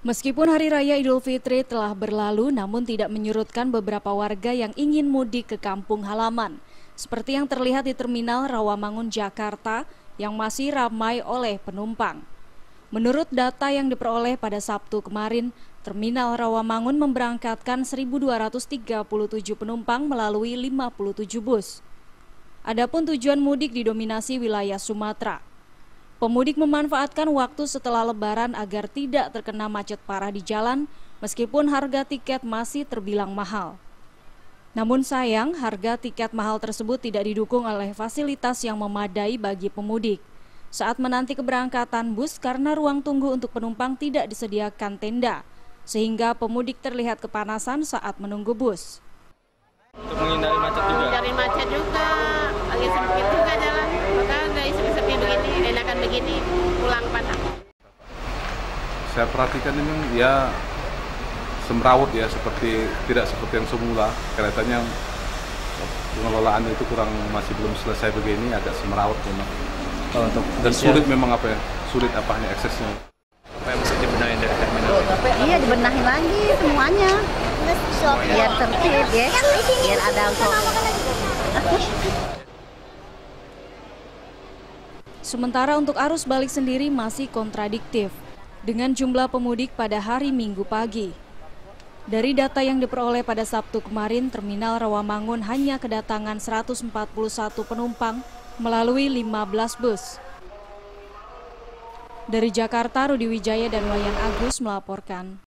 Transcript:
Meskipun Hari Raya Idul Fitri telah berlalu, namun tidak menyurutkan beberapa warga yang ingin mudik ke kampung halaman. Seperti yang terlihat di Terminal Rawamangun, Jakarta, yang masih ramai oleh penumpang. Menurut data yang diperoleh pada Sabtu kemarin, Terminal Rawamangun memberangkatkan 1.237 penumpang melalui 57 bus. Adapun tujuan mudik didominasi wilayah Sumatera. Pemudik memanfaatkan waktu setelah Lebaran agar tidak terkena macet parah di jalan, meskipun harga tiket masih terbilang mahal. Namun sayang, harga tiket mahal tersebut tidak didukung oleh fasilitas yang memadai bagi pemudik. Saat menanti keberangkatan bus karena ruang tunggu untuk penumpang tidak disediakan tenda, sehingga pemudik terlihat kepanasan saat menunggu bus. Untuk menghindari macet juga? Menghindari macet juga, lagi sempit juga jalan, makanya nggak sepi-sepi begini, enakan begini, pulang panas. Saya perhatikan ini ya semrawut ya, tidak seperti yang semula. Kelihatannya pengelolaan itu masih belum selesai begini, agak semrawut memang. Dan sulit memang sulit aksesnya. Apa yang mesti dibenahi dari terminal? Iya, dibenahi lagi semuanya. Biar tertib ya, biar ada Sementara untuk arus balik sendiri masih kontradiktif dengan jumlah pemudik pada hari Minggu pagi. Dari data yang diperoleh pada Sabtu kemarin, Terminal Rawamangun hanya kedatangan 141 penumpang melalui 15 bus. Dari Jakarta, Rudi Wijaya dan Wayan Agus melaporkan.